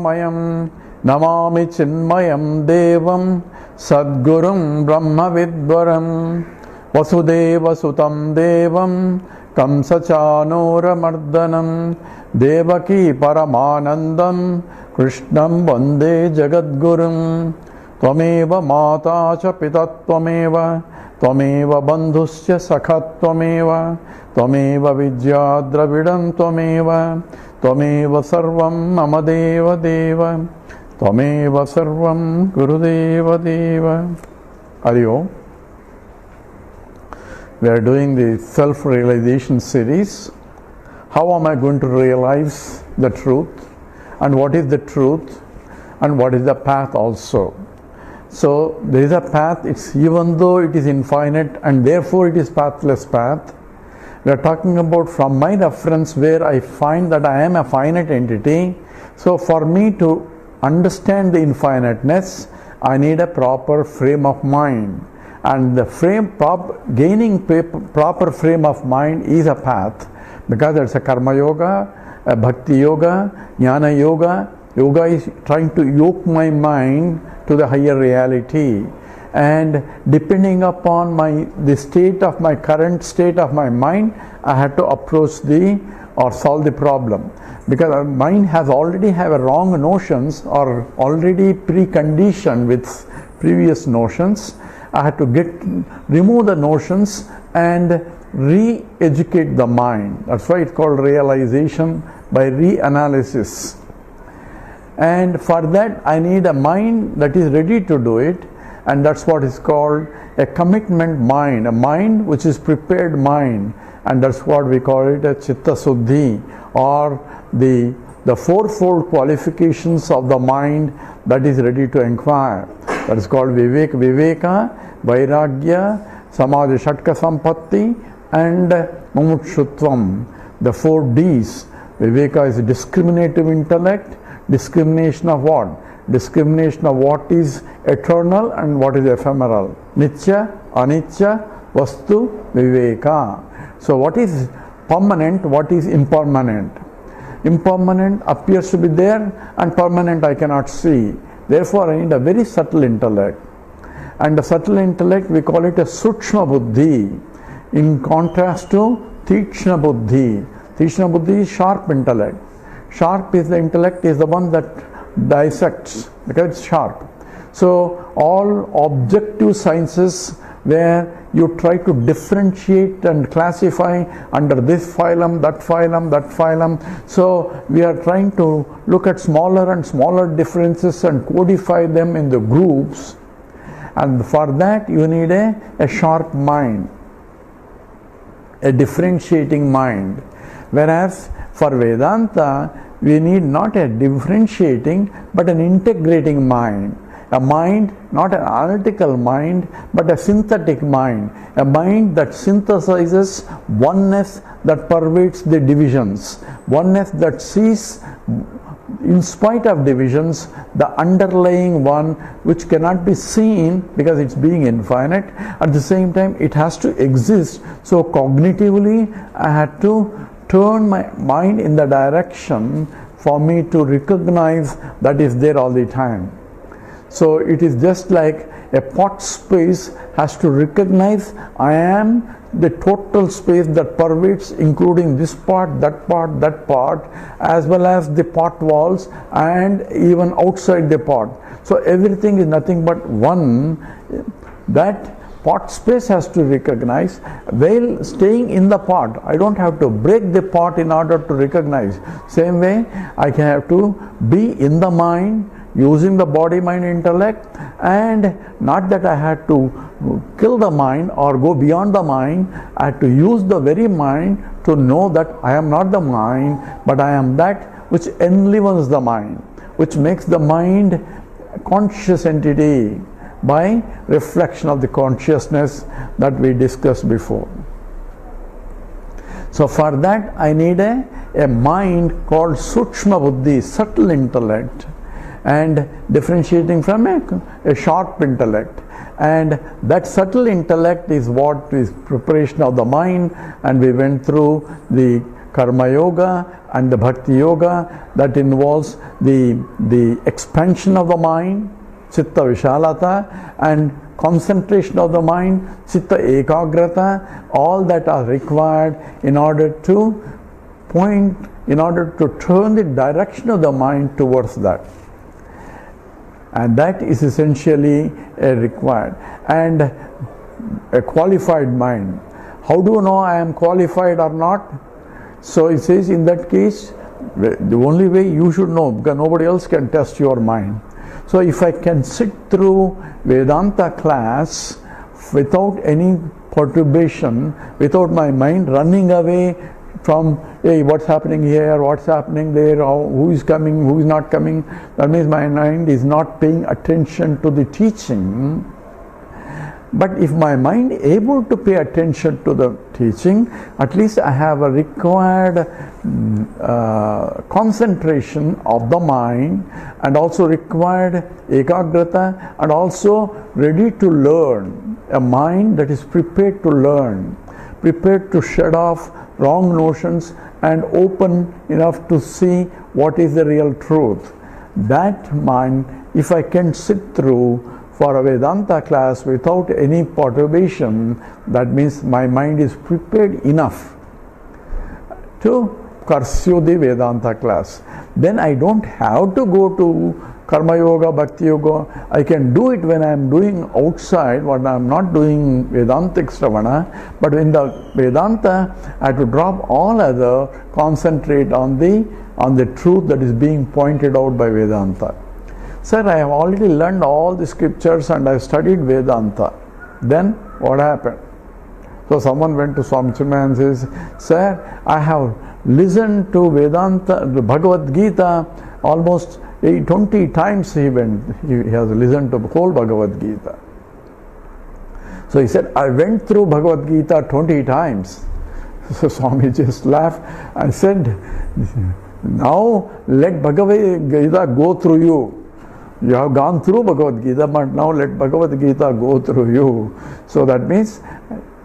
Jyotirmayam Namami Chinmayam Devam Sadgurum Brahma Vidvaram Vasudeva Sutam Devam Kamsachanora Mardanam Devaki Paramanandam Krishnam Vande Jagadgurum Tvameva Mata Cha Pitatvameva Tvameva Bandhusya Sakhatvameva Tvameva Vidya Dravidam Tvameva Tvameva Sarvam Mama Deva Deva Tvameva Sarvam Gurudeva Deva. Hari Om. We are doing the self-realization series. How am I going to realize the truth? And what is the truth? And what is the path also? So there is a path, it's even though it is infinite and therefore it is pathless path. We are talking about from my reference where I find that I am a finite entity. So for me to understand the infiniteness, I need a proper frame of mind. And the gaining proper frame of mind is a path, because there's a karma yoga, a bhakti yoga, jnana yoga. Yoga is trying to yoke my mind to the higher reality, and depending upon the state of my current state of my mind, I have to approach or solve the problem, because our mind has already have a wrong notions or already preconditioned with previous notions. I have to remove the notions and re-educate the mind. That's why it's called realization by reanalysis. And for that I need a mind that is ready to do it, and that's what is called a commitment mind, a mind which is prepared mind, and that's what we call it a chitta suddhi, or the fourfold qualifications of the mind that is ready to inquire. That is called viveka, vairagya, samadhi shatka sampatti, and mumutshutvam. The 4 Ds. Viveka is discriminative intellect. Discrimination of what? Discrimination of what is eternal and what is ephemeral. Nitya, anitya, vastu, viveka. So what is permanent, what is impermanent? Impermanent appears to be there, and permanent I cannot see. Therefore I need a very subtle intellect. And the subtle intellect, we call it a sukshma buddhi, in contrast to tikshna buddhi. Tikshna buddhi is sharp intellect. Sharp is the intellect, is the one that dissects, because it's sharp. So all objective sciences where you try to differentiate and classify under this phylum, that phylum, that phylum. So we are trying to look at smaller and smaller differences and codify them in the groups. And for that you need a sharp mind, a differentiating mind. Whereas for Vedanta, we need not a differentiating but an integrating mind. A mind, not an analytical mind, but a synthetic mind. A mind that synthesizes oneness that pervades the divisions. Oneness that sees, in spite of divisions, the underlying one which cannot be seen because it's being infinite. At the same time, it has to exist. So cognitively, I had to turn my mind in the direction for me to recognize that is there all the time. So it is just like a pot space has to recognize I am the total space that pervades, including this part, that part, that part, as well as the pot walls and even outside the pot. So everything is nothing but one. That pot space has to recognize while staying in the pot. I don't have to break the pot in order to recognize. Same way, I can have to be in the mind, using the body, mind, intellect, and not that I had to kill the mind or go beyond the mind. I had to use the very mind to know that I am not the mind, but I am that which enlivens the mind, which makes the mind a conscious entity by reflection of the consciousness that we discussed before. So for that I need a mind called Sukshma Buddhi, subtle intellect, and differentiating from a sharp intellect. And that subtle intellect is what is preparation of the mind, and we went through the Karma Yoga and the Bhakti Yoga that involves the expansion of the mind, Chitta Vishalata, and concentration of the mind, Chitta Ekagrata, all that are required in order to turn the direction of the mind towards that. And that is essentially required. And a qualified mind. How do you know I am qualified or not? So it says in that case, the only way you should know, because nobody else can test your mind. So if I can sit through Vedanta class without any perturbation, without my mind running away from, hey, what's happening here, what's happening there, who is coming, who is not coming, that means my mind is not paying attention to the teaching. But if my mind is able to pay attention to the teaching, at least I have a required concentration of the mind, and also required ekagrata, and also ready to learn, a mind that is prepared to learn, prepared to shed off wrong notions and open enough to see what is the real truth. That mind, if I can sit through for a Vedanta class without any perturbation, that means my mind is prepared enough to pursue the Vedanta class. Then I don't have to go to Karma Yoga, Bhakti Yoga. I can do it when I am doing outside, when I am not doing Vedantic Shravana. But in the Vedanta, I have to drop all other, concentrate on the truth that is being pointed out by Vedanta. Sir, I have already learned all the scriptures and I have studied Vedanta. Then what happened? So someone went to Swami Chinmaya and says, Sir, I have listened to Vedanta, the Bhagavad Gita almost 20 times he has listened to the whole Bhagavad Gita. So he said, I went through Bhagavad Gita 20 times. So Swami just laughed and said, now let Bhagavad Gita go through you. You have gone through Bhagavad Gita, but now let Bhagavad Gita go through you. So that means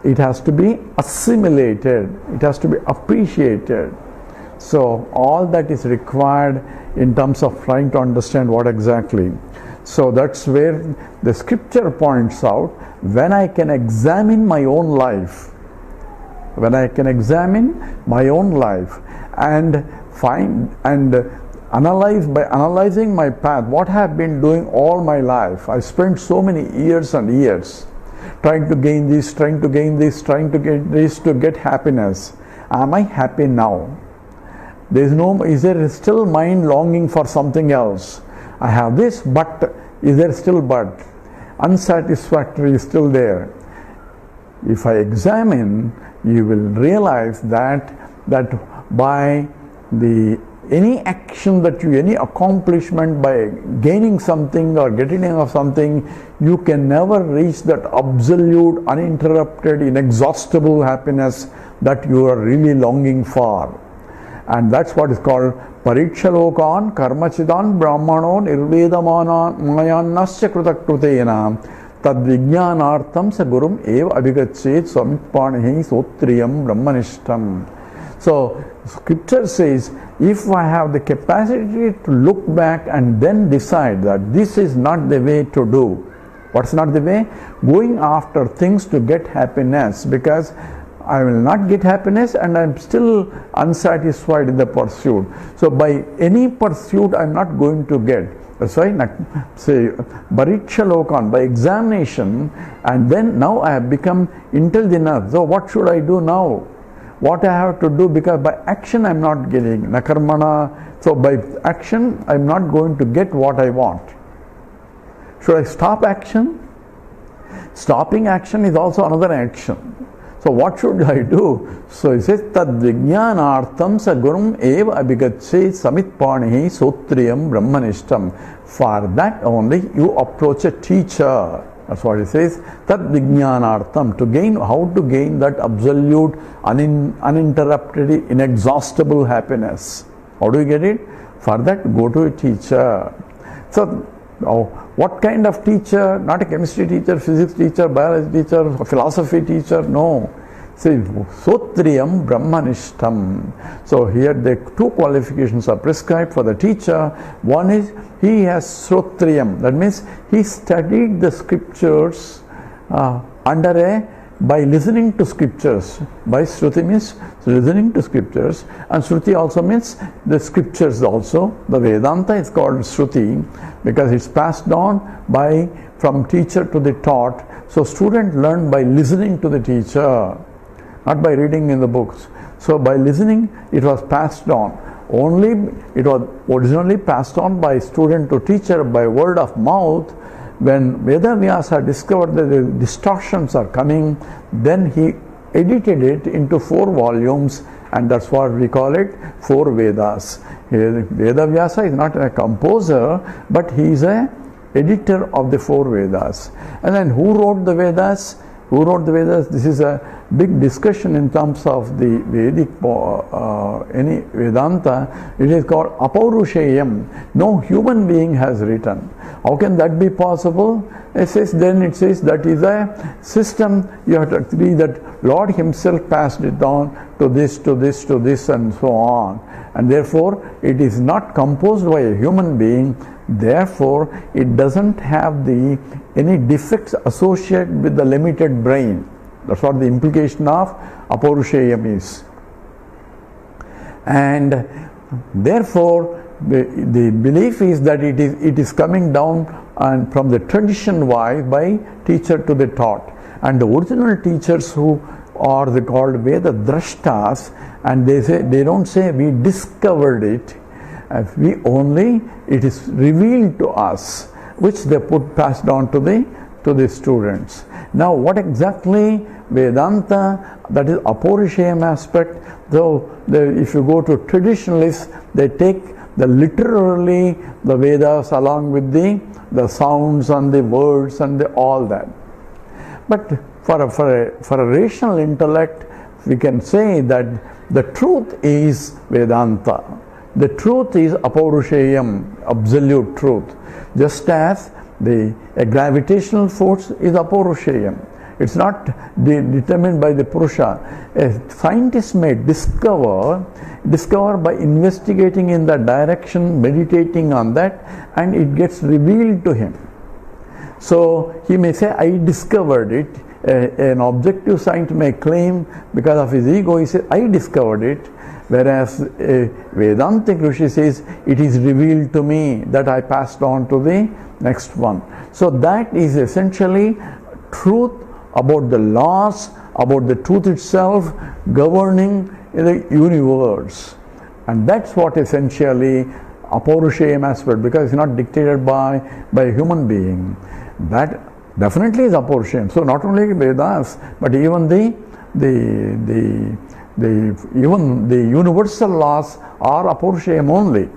it has to be assimilated, it has to be appreciated. So all that is required in terms of trying to understand what exactly. So that's where the scripture points out, when I can examine my own life, when I can examine my own life and find and analyze, by analyzing my path, what I have been doing all my life. I spent so many years and years trying to gain this, trying to gain this, trying to get this to get happiness. Am I happy now? Is there still mind longing for something else? I have this, but is there still but? Unsatisfactory is still there. If I examine, you will realize that by any action that any accomplishment, by gaining something or getting of something, you can never reach that absolute, uninterrupted, inexhaustible happiness that you are really longing for. And that's what is called Parikshalokan Karmachidan Brahmano Nirvedamana Mayannasya Krutakrutena Tadvijnanartham sa Gurum Eva Abhigachet Swamitpanehi Sotriyam Brahmanishtam. So scripture says, if I have the capacity to look back and then decide that this is not the way to do. What's not the way? Going after things to get happiness, because I will not get happiness and I am still unsatisfied in the pursuit. So by any pursuit I am not going to get. That's why say Parikshalokan, by examination, and then now I have become intelligent enough. So what should I do now? What I have to do, because by action I am not getting nakarmana. So by action I am not going to get what I want. Should I stop action? Stopping action is also another action. So what should I do? So he says, Tad Vijnanartham sa Gurum eva abhigacche samitpanehi sotriyam brahmanishtam. For that only you approach a teacher. That's what he says. Tad Vijnanartham, to gain, how to gain that absolute, uninterrupted, inexhaustible happiness. How do you get it? For that, go to a teacher. So, what kind of teacher? Not a chemistry teacher, physics teacher, biology teacher, philosophy teacher. No. See, Sotriyam Brahmanishtam. So here the two qualifications are prescribed for the teacher. One is he has Sotriyam. That means he studied the scriptures by listening to scriptures. By Shruti means listening to scriptures, and Shruti also means the scriptures also. The Vedanta is called Shruti because it's passed on from teacher to the taught. So student learn by listening to the teacher, not by reading in the books. So by listening it was passed on. Only it was originally passed on by student to teacher by word of mouth. When Vedavyasa discovered that the distortions are coming, then he edited it into 4 volumes, and that's what we call it 4 Vedas. Vedavyasa is not a composer, but he is a editor of the 4 Vedas. And then who wrote the Vedas? Who wrote the Vedas? This is a big discussion in terms of the Vedic, any Vedanta. It is called Apaurusheyam. No human being has written. How can that be possible? It says that is a system. You have to agree that Lord Himself passed it on to this, to this, to this, and so on. And therefore, it is not composed by a human being. Therefore, it doesn't have any defects associated with the limited brain. That's what the implication of Apaurusheyam is. And therefore, the belief is that it is coming down and from the tradition wise by teacher to the taught. And the original teachers who are called Veda Drashtas, and they don't say we discovered it. It is revealed to us, which they passed on to the students. Now, what exactly Vedanta, that is Apaurusheyam aspect, though if you go to traditionalists, they take literally the Vedas along with the sounds and the words and all that. But for a rational intellect, we can say that the truth is Vedanta. The truth is Apaurusheyam, absolute truth. Just as a gravitational force is Apaurusheyam. It's not determined by the Purusha. A scientist may discover by investigating in that direction, meditating on that, and it gets revealed to him. So he may say, I discovered it. An objective scientist may claim because of his ego, he says, I discovered it. Whereas a Vedantic Rishi says, it is revealed to me that I passed on to the next one. So that is essentially truth about the laws, about the truth itself governing the universe. And that's what essentially Apaurusheyam aspect, because it's not dictated by a human being. That definitely is Apaurusheyam. So not only Vedas, but even even the universal laws are Apaurusheyam only.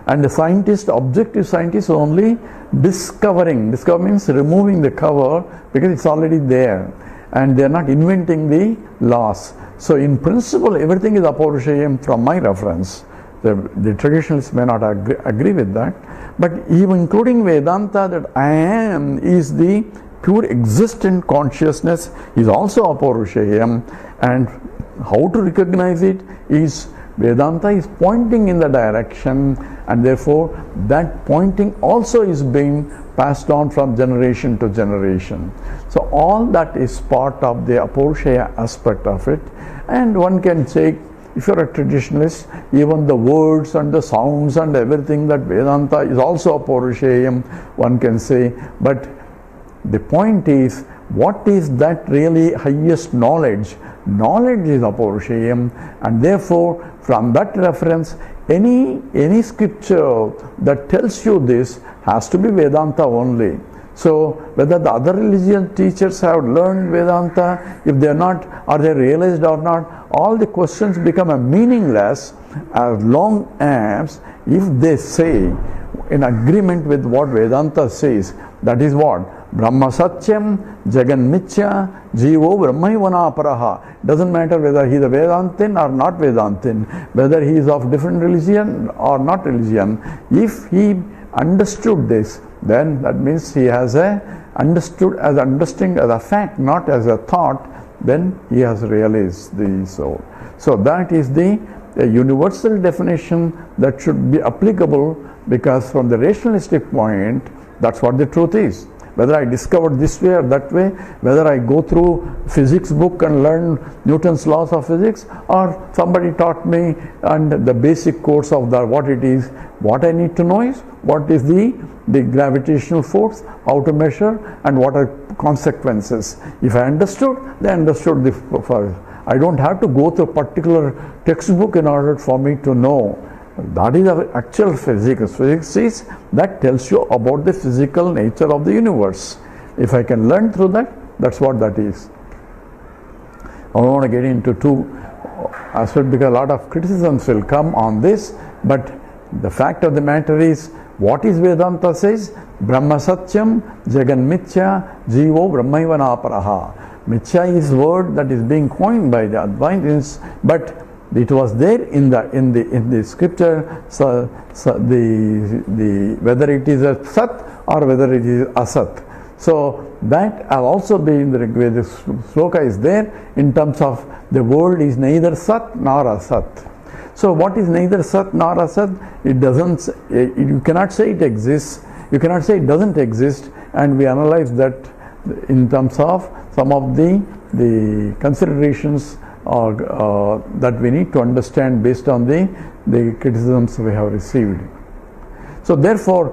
And the objective scientist only discovering. Discover means removing the cover because it's already there. And they are not inventing the laws. So in principle, everything is Apaurusheyam from my reference. The traditionalists may not agree with that. But even including Vedanta, that I am is the pure existent consciousness is also Apaurusheyam. And how to recognize it is Vedanta is pointing in the direction, and therefore that pointing also is being passed on from generation to generation. So all that is part of the Apaurushaya aspect of it. And one can say, if you're a traditionalist, even the words and the sounds and everything that Vedanta is also Apaurushayam, one can say. But the point is, what is that really highest knowledge? Knowledge is Apaurushayam, and therefore from that reference, any scripture that tells you this has to be Vedanta only. So whether the other religion teachers have learned Vedanta, if they are not, are they realized or not, all the questions become meaningless as long as if they say in agreement with what Vedanta says, that is what? Brahma Satyam, Jagan Mithya, Jivo Brahmaivana Paraha. Doesn't matter whether he is a Vedantin or not Vedantin, whether he is of different religion or not religion. If he understood this, then that means he has a understood as understanding as a fact, not as a thought, then he has realized the soul. So that is the universal definition that should be applicable, because from the rationalistic point, that's what the truth is. Whether I discovered this way or that way, whether I go through physics book and learn Newton's laws of physics, or somebody taught me and the basic course of what it is, what I need to know is what is the gravitational force, how to measure, and what are consequences. If I understood, then understood the. I don't have to go through a particular textbook in order for me to know. That is the actual physics. Physics is that tells you about the physical nature of the universe. If I can learn through that, that's what that is. I don't want to get into two aspects because a lot of criticisms will come on this, but the fact of the matter is, what is Vedanta says? Brahma Satyam, Jagan Mithya, Jivo Brahmaivana Paraha. Mithya is word that is being coined by the Advaitins, but it was there in the scripture. So the whether it is a Sat or whether it is Asat. So that has also been the Rigvedic sloka is there in terms of the world is neither Sat nor Asat. So what is neither Sat nor Asat? It doesn't. You cannot say it exists. You cannot say it doesn't exist. And we analyze that in terms of some of the considerations that we need to understand based on the criticisms we have received. So therefore,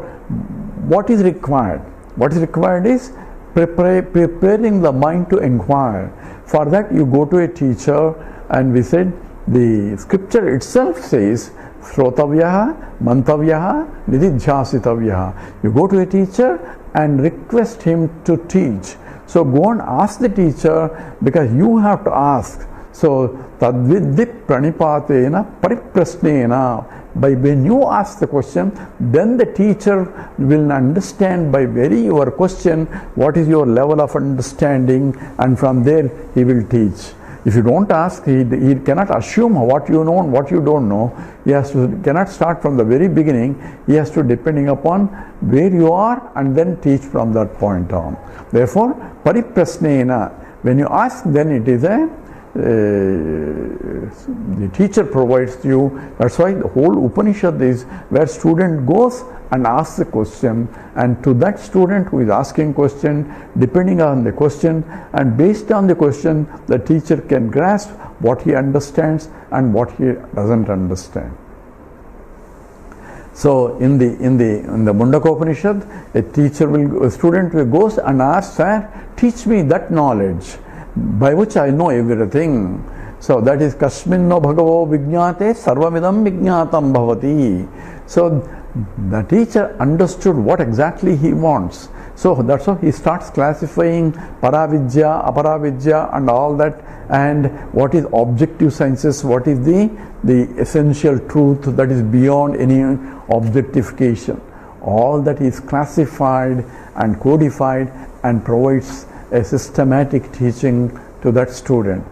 what is required? What is required is preparing the mind to inquire. For that you go to a teacher, and we said the scripture itself says Shrotavyaha, Mantavyaha, Nididhyasitavyaha. You go to a teacher and request him to teach. So go and ask the teacher, because you have to ask. So tadviddhi pranipatena pariprasnena. By when you ask the question, then the teacher will understand by very your question what is your level of understanding, and from there he will teach. If you don't ask, he cannot assume what you know and what you don't know. He cannot start from the very beginning. He has to, depending upon where you are, and then teach from that point on. Therefore, pariprasnena, when you ask, then it is the teacher provides you. That's why the whole Upanishad is where student goes and asks the question, and to that student who is asking question, depending on the question and based on the question, the teacher can grasp what he understands and what he doesn't understand. So in the Mundaka Upanishad, a student will goes and asks, "Sir, teach me that knowledge by which I know everything." So that is Kasminno Bhagavo Vijñate Sarvamidam Vijñatam Bhavati. So the teacher understood what exactly he wants. So that's how he starts classifying Paravidya, Aparavidya and all that, and what is objective sciences, what is the essential truth that is beyond any objectification. All that is classified and codified and provides a systematic teaching to that student.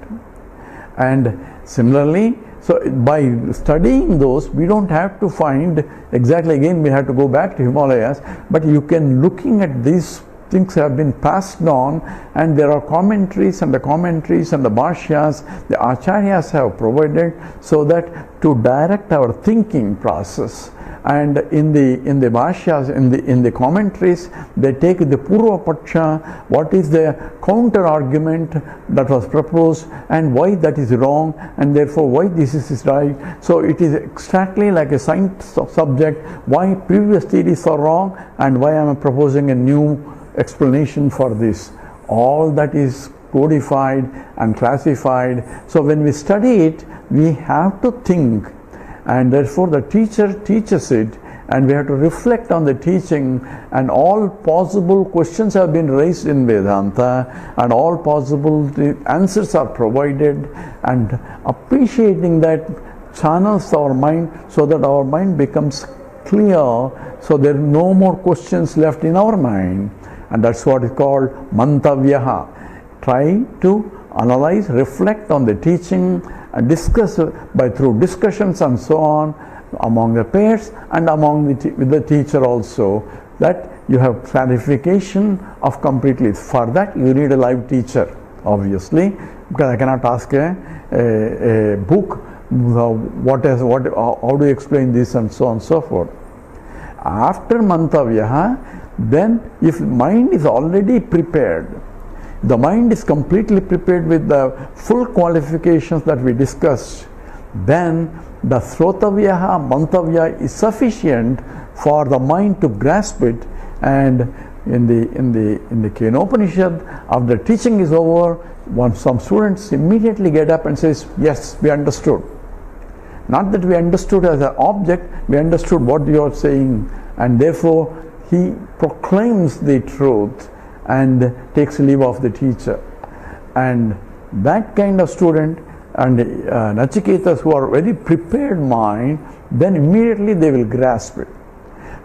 And similarly, so by studying those, we don't have to find exactly, again we have to go back to Himalayas, but you can, looking at these things have been passed on, and there are commentaries and the bhashyas the acharyas have provided, so that to direct our thinking process. And in the bhashyas, in the commentaries, they take the Purva Paksha, what is the counter argument that was proposed and why that is wrong, and therefore why this is right. So it is exactly like a science subject, why previous theories are wrong and why I am proposing a new explanation for this. All that is codified and classified. So when we study it, we have to think. And therefore the teacher teaches it, and we have to reflect on the teaching, and all possible questions have been raised in Vedanta, and all possible answers are provided, and appreciating that channels our mind so that our mind becomes clear, so there are no more questions left in our mind. And that's what is called mantavyaha. Try to analyze, reflect on the teaching, and discuss through discussions and so on among the pairs and among with the teacher also, that you have clarification of completely. For that you need a live teacher, obviously, because I cannot ask a book how do you explain this and so on and so forth. After mantavya, then if mind is already prepared, the mind is completely prepared with the full qualifications that we discussed, then the srotavya, mantavya is sufficient for the mind to grasp it. And in the Kenopanishad, after teaching is over, some students immediately get up and says, yes, we understood. Not that we understood as an object, we understood what you are saying, and therefore he proclaims the truth and takes leave of the teacher. And that kind of student and Nachiketas who are very prepared mind, then immediately they will grasp it.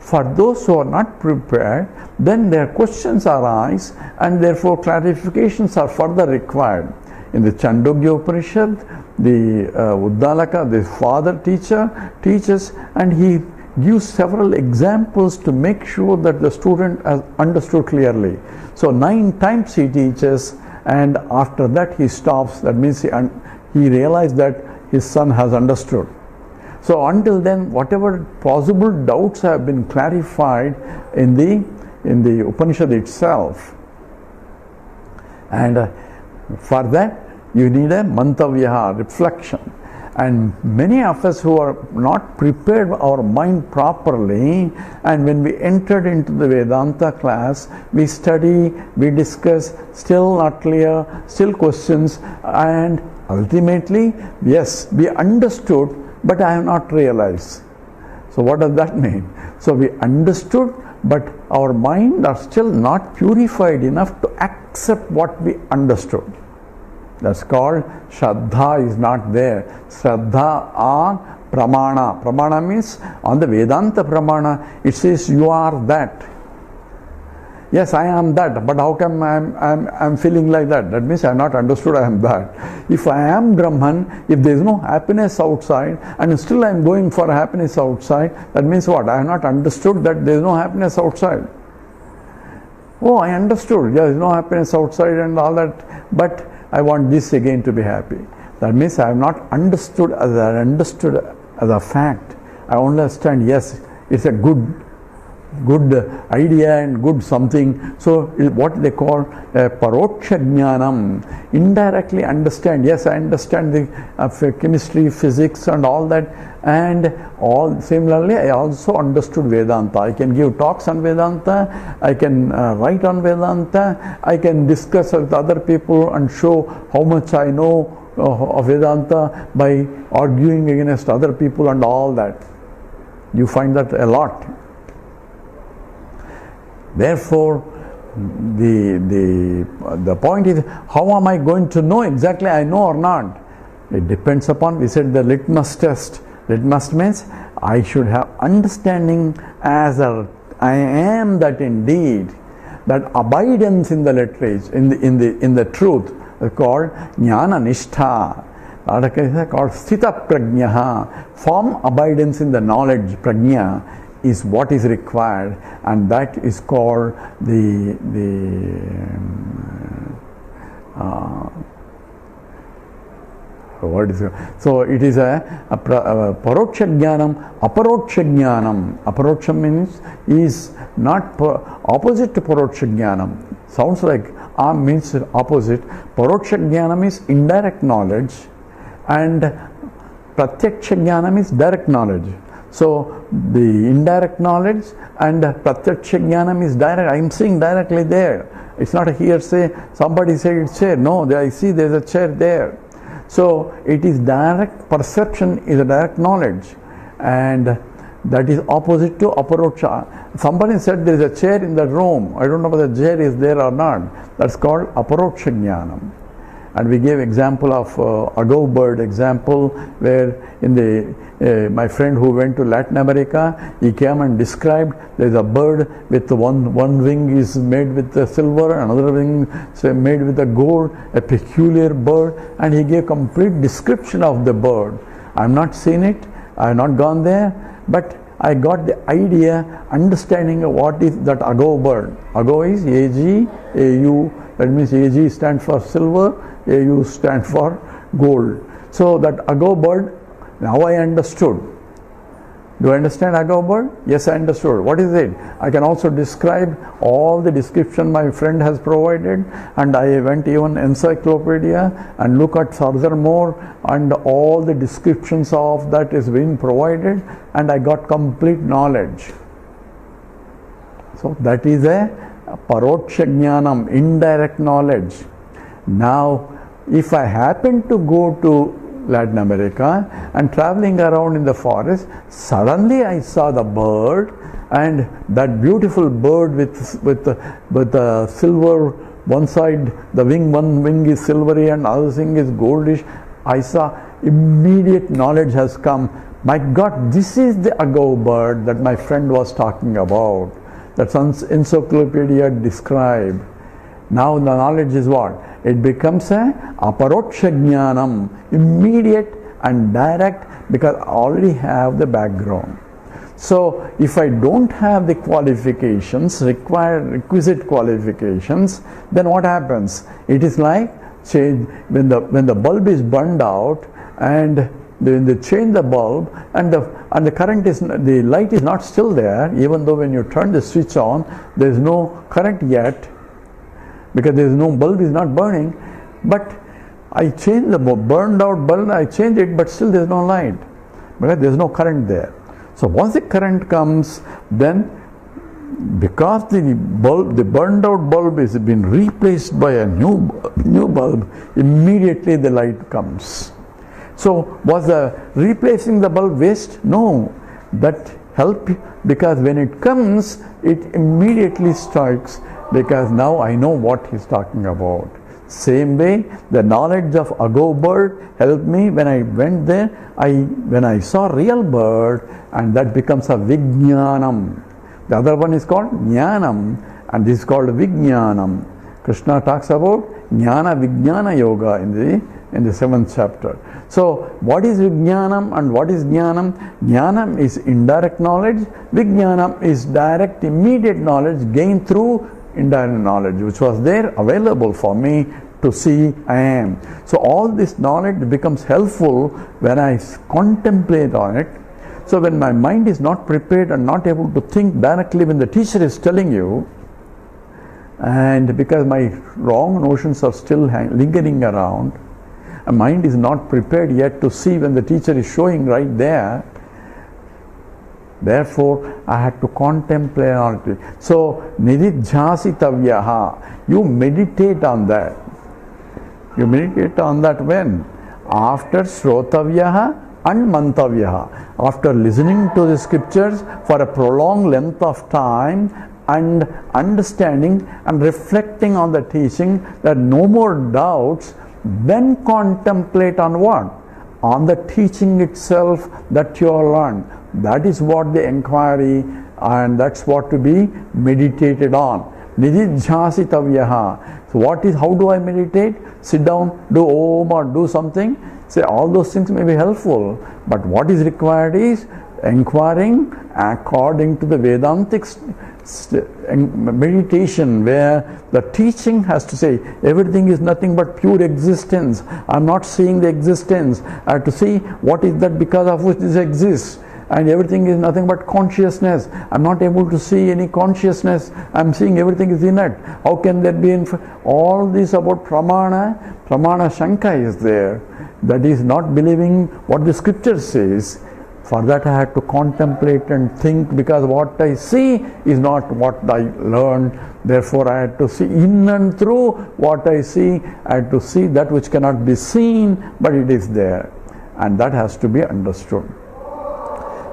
For those who are not prepared, then their questions arise and therefore clarifications are further required. In the Chandogya Upanishad, the Uddalaka, the father teacher, teaches, and he gives several examples to make sure that the student has understood clearly. So 9 times he teaches, and after that he stops. That means he realized that his son has understood. So until then, whatever possible doubts have been clarified in the Upanishad itself. And for that you need a mantavya, reflection. And many of us who are not prepared our mind properly, and when we entered into the Vedanta class, we study, we discuss, still not clear, still questions, and ultimately, yes, we understood, but I have not realized. So what does that mean? So we understood, but our mind are still not purified enough to accept what we understood. That's called Shraddha is not there. Shraddha on Pramana. Pramana means on the Vedanta Pramana, it says you are that. Yes, I am that, but how come I'm feeling like that? That means I have not understood I am that. If I am Brahman, if there is no happiness outside, and still I am going for happiness outside, that means what? I have not understood that there is no happiness outside. Oh, I understood. There is no happiness outside and all that, but I want this again to be happy. That means I have not understood as a fact. I understand, yes, it's a good idea and good something. So what they call paroksha jnanam, indirectly understand. Yes, I understand the chemistry, physics and all that, and all similarly I also understood Vedanta. I can give talks on Vedanta, I can write on Vedanta, I can discuss with other people and show how much I know of Vedanta by arguing against other people and all that. You find that a lot. Therefore, the point is, how am I going to know exactly I know or not? It depends upon, we said, the litmus test. Litmus means I should have understanding as I am that indeed, that abidance in the literature, in the truth, is called jnana nishtha. That is called sthita prajna. Firm abidance in the knowledge, prajna, is what is required, and that is called what is it? So it is a paroksha jnanam, aparoksha jnanam. Aparoksha means is not opposite to paroksha jnanam. Sounds like means opposite. Paroksha jnanam is indirect knowledge, and pratyaksha jnanam is direct knowledge. So the indirect knowledge and pratyaksha jnanam is direct. I am seeing directly there. It's not a hearsay. Somebody said it's chair. No, I see there's a chair there. So it is direct perception, is a direct knowledge, and that is opposite to aparoksha. Somebody said there is a chair in the room. I don't know whether the chair is there or not. That's called aparoksha jnanam. And we gave example of agave bird example, where in the my friend who went to Latin America, he came and described there is a bird with one wing is made with the silver, another wing made with the gold, a peculiar bird, and he gave complete description of the bird. I have not seen it, I have not gone there, but I got the idea, understanding of what is that Agau bird. Agau is AG, AU, that means AG stands for silver, AU stands for gold. So that Agau bird, now I understood. Do I understand Agau bird? Yes, I understood. What is it? I can also describe all the description my friend has provided, and I went even encyclopedia and look at furthermore, and all the descriptions of that is being provided, and I got complete knowledge. So that is a paroksha jnanam, indirect knowledge. Now, if I happen to go to Latin America and traveling around in the forest, suddenly I saw the bird, and that beautiful bird with the silver, one side the one wing is silvery and other thing is goldish. I saw, immediate knowledge has come. My God, this is the Agau bird that my friend was talking about, that encyclopedia described. Now the knowledge is what? It becomes a aparoksha jnanam, immediate and direct, because I already have the background. So if I don't have the qualifications, requisite qualifications, then what happens? It is like change when the bulb is burned out, and when they change the bulb, and the current is, the light is not still there, even though when you turn the switch on, there is no current yet, because there is no bulb is not burning. But I change the burned out bulb, I change it, but still there is no light because there is no current there. So once the current comes, then because the burned out bulb is been replaced by a new bulb, immediately the light comes. So was the replacing the bulb waste? No, that helped, because when it comes, it immediately strikes, because now I know what he's talking about. Same way, the knowledge of Agau bird helped me when I went there. When I saw real bird, and that becomes a Vijnanam. The other one is called Jnanam, and this is called Vijnanam. Krishna talks about Jnana Vijnana Yoga in the 7th chapter. So what is Vijnanam and what is Jnanam? Jnanam is indirect knowledge. Vijnanam is direct, immediate knowledge gained through indirect knowledge, which was there available for me to see I am. So all this knowledge becomes helpful when I contemplate on it. So when my mind is not prepared and not able to think directly when the teacher is telling you, and because my wrong notions are still lingering around, a mind is not prepared yet to see when the teacher is showing right there. Therefore, I had to contemplate on it. So, nididhyasitavyaha, you meditate on that. You meditate on that when? After shrotavyaha and mantavyaha. After listening to the scriptures for a prolonged length of time and understanding and reflecting on the teaching, that no more doubts, then contemplate on what? On the teaching itself that you have learned. That is what the inquiry, and that's what to be meditated on. Nididhyasitavyaha. So how do I meditate? Sit down, do Om or do something. Say all those things may be helpful, but what is required is inquiring according to the Vedantic meditation, where the teaching has to say everything is nothing but pure existence. I'm not seeing the existence. I have to see what is that because of which this exists. And everything is nothing but consciousness. I'm not able to see any consciousness. I'm seeing everything is inert. How can there be all this about pramana? Pramana Shanka is there. That is not believing what the scripture says. For that I had to contemplate and think, because what I see is not what I learned. Therefore I had to see in and through what I see. I had to see that which cannot be seen, but it is there. And that has to be understood.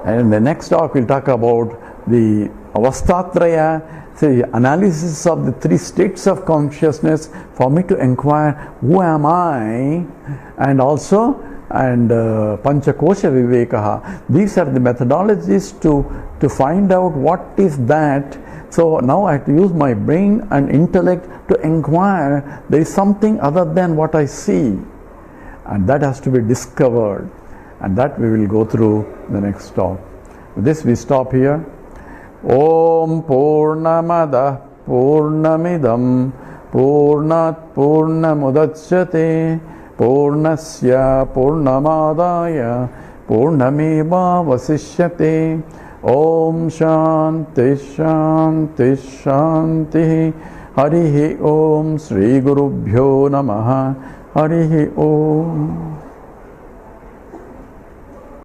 And in the next talk we'll talk about the avastatraya, the analysis of the 3 states of consciousness for me to inquire who am I, and also Panchakosha Vivekaha. These are the methodologies to find out what is that. So now I have to use my brain and intellect to inquire. There is something other than what I see, and that has to be discovered. And that we will go through the next talk. With this we stop here. Om Purnamada Purnamidam Purnat Purnamudachyate Purnasya Purnamadaya Purnameva Vasishyate. Om Shanti Shanti Shanti. Harihi Om Sri Gurubhyo Namaha. Harihi Om.